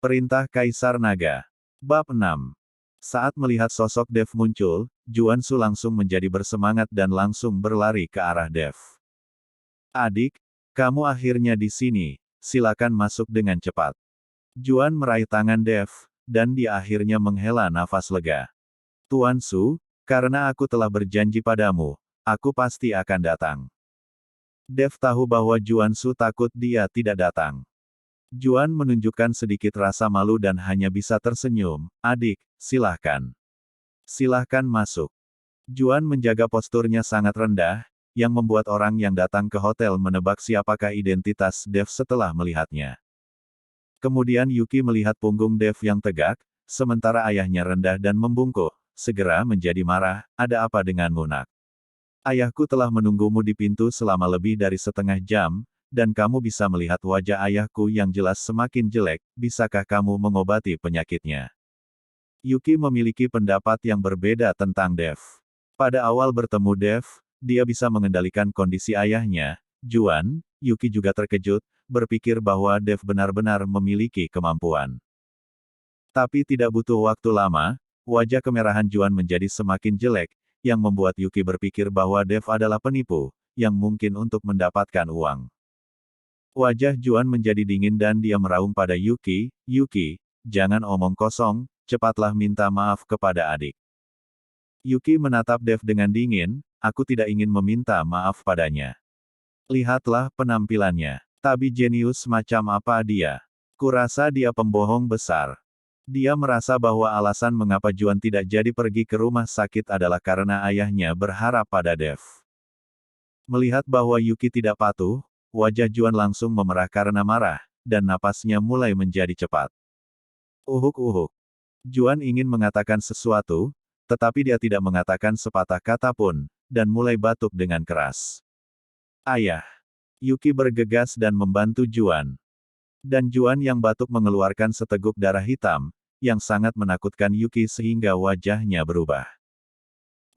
Perintah Kaisar Naga. Bab 6. Saat melihat sosok Dev muncul, Juan Su langsung menjadi bersemangat dan langsung berlari ke arah Dev. Adik, kamu akhirnya di sini, silakan masuk dengan cepat. Juan meraih tangan Dev, dan dia akhirnya menghela nafas lega. Tuan Su, karena aku telah berjanji padamu, aku pasti akan datang. Dev tahu bahwa Juan Su takut dia tidak datang. Juan menunjukkan sedikit rasa malu dan hanya bisa tersenyum. Adik, silahkan. Silahkan masuk. Juan menjaga posturnya sangat rendah, yang membuat orang yang datang ke hotel menebak siapakah identitas Dev setelah melihatnya. Kemudian Yuki melihat punggung Dev yang tegak, sementara ayahnya rendah dan membungkuk, segera menjadi marah. Ada apa denganmu, nak? Ayahku telah menunggumu di pintu selama lebih dari setengah jam, dan kamu bisa melihat wajah ayahku yang jelas semakin jelek, bisakah kamu mengobati penyakitnya? Yuki memiliki pendapat yang berbeda tentang Dev. Pada awal bertemu Dev, dia bisa mengendalikan kondisi ayahnya. Juan, Yuki juga terkejut, berpikir bahwa Dev benar-benar memiliki kemampuan. Tapi tidak butuh waktu lama, wajah kemerahan Juan menjadi semakin jelek, yang membuat Yuki berpikir bahwa Dev adalah penipu, yang mungkin untuk mendapatkan uang. Wajah Juan menjadi dingin dan dia meraung pada Yuki, Yuki, jangan omong kosong, cepatlah minta maaf kepada adik. Yuki menatap Dev dengan dingin, aku tidak ingin meminta maaf padanya. Lihatlah penampilannya. Tapi jenius macam apa dia? Kurasa dia pembohong besar. Dia merasa bahwa alasan mengapa Juan tidak jadi pergi ke rumah sakit adalah karena ayahnya berharap pada Dev. Melihat bahwa Yuki tidak patuh, wajah Juan langsung memerah karena marah, dan napasnya mulai menjadi cepat. Uhuk-uhuk. Juan ingin mengatakan sesuatu, tetapi dia tidak mengatakan sepatah kata pun, dan mulai batuk dengan keras. Ayah. Yuki bergegas dan membantu Juan. Dan Juan yang batuk mengeluarkan seteguk darah hitam, yang sangat menakutkan Yuki sehingga wajahnya berubah.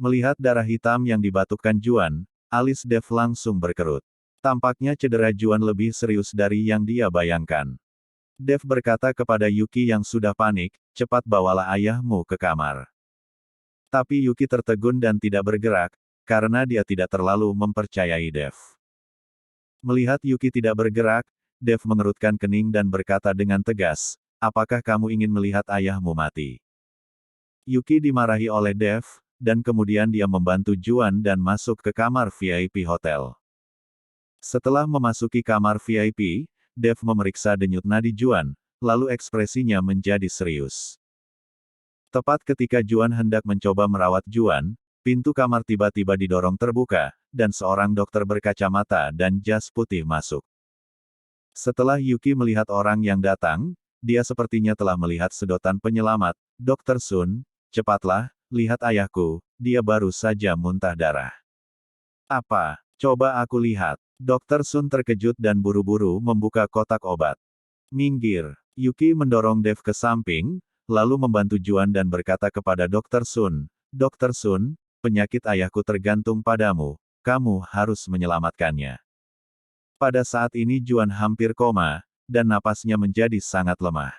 Melihat darah hitam yang dibatukkan Juan, alis Dev langsung berkerut. Tampaknya cedera Juan lebih serius dari yang dia bayangkan. Dev berkata kepada Yuki yang sudah panik, cepat bawalah ayahmu ke kamar. Tapi Yuki tertegun dan tidak bergerak, karena dia tidak terlalu mempercayai Dev. Melihat Yuki tidak bergerak, Dev mengerutkan kening dan berkata dengan tegas, apakah kamu ingin melihat ayahmu mati? Yuki dimarahi oleh Dev, dan kemudian dia membantu Juan dan masuk ke kamar VIP hotel. Setelah memasuki kamar VIP, Dev memeriksa denyut nadi Juan, lalu ekspresinya menjadi serius. Tepat ketika Juan hendak mencoba merawat Juan, pintu kamar tiba-tiba didorong terbuka, dan seorang dokter berkacamata dan jas putih masuk. Setelah Yuki melihat orang yang datang, dia sepertinya telah melihat sedotan penyelamat. Dokter Sun, cepatlah, lihat ayahku, dia baru saja muntah darah. Apa? Coba aku lihat. Dokter Sun terkejut dan buru-buru membuka kotak obat. Minggir. Yuki mendorong Dev ke samping, lalu membantu Juan dan berkata kepada Dokter Sun, Dokter Sun, penyakit ayahku tergantung padamu, kamu harus menyelamatkannya. Pada saat ini Juan hampir koma, dan napasnya menjadi sangat lemah.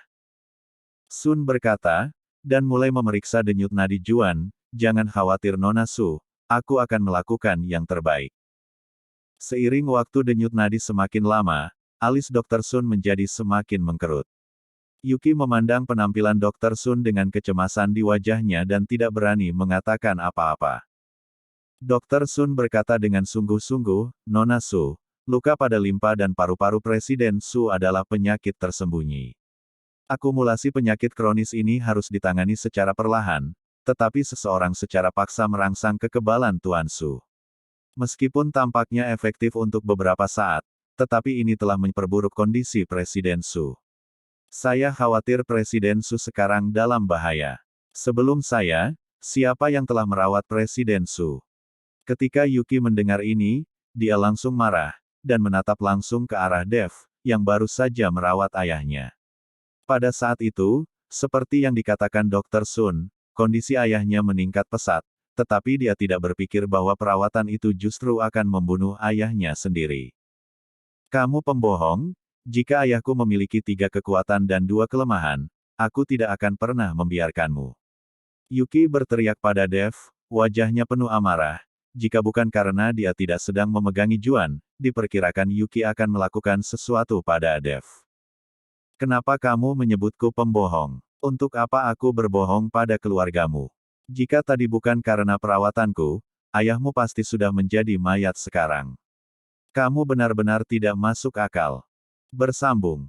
Sun berkata, dan mulai memeriksa denyut nadi Juan, jangan khawatir Nona Su, aku akan melakukan yang terbaik. Seiring waktu denyut nadi semakin lama, alis Dr. Sun menjadi semakin mengkerut. Yuki memandang penampilan Dr. Sun dengan kecemasan di wajahnya dan tidak berani mengatakan apa-apa. Dr. Sun berkata dengan sungguh-sungguh, Nona Su, luka pada limpa dan paru-paru Presiden Su adalah penyakit tersembunyi. Akumulasi penyakit kronis ini harus ditangani secara perlahan, tetapi seseorang secara paksa merangsang kekebalan Tuan Su. Meskipun tampaknya efektif untuk beberapa saat, tetapi ini telah memperburuk kondisi Presiden Su. Saya khawatir Presiden Su sekarang dalam bahaya. Sebelum saya, siapa yang telah merawat Presiden Su? Ketika Yuki mendengar ini, dia langsung marah, dan menatap langsung ke arah Dev, yang baru saja merawat ayahnya. Pada saat itu, seperti yang dikatakan Dr. Sun, kondisi ayahnya meningkat pesat, tetapi dia tidak berpikir bahwa perawatan itu justru akan membunuh ayahnya sendiri. Kamu pembohong, Jika ayahku memiliki 3 kekuatan dan 2 kelemahan, aku tidak akan pernah membiarkanmu. Yuki berteriak pada Dev, wajahnya penuh amarah. Jika bukan karena dia tidak sedang memegangi Juan, diperkirakan Yuki akan melakukan sesuatu pada Dev. Kenapa kamu menyebutku pembohong? Untuk apa aku berbohong pada keluargamu? Jika tadi bukan karena perawatanku, ayahmu pasti sudah menjadi mayat sekarang. Kamu benar-benar tidak masuk akal. Bersambung.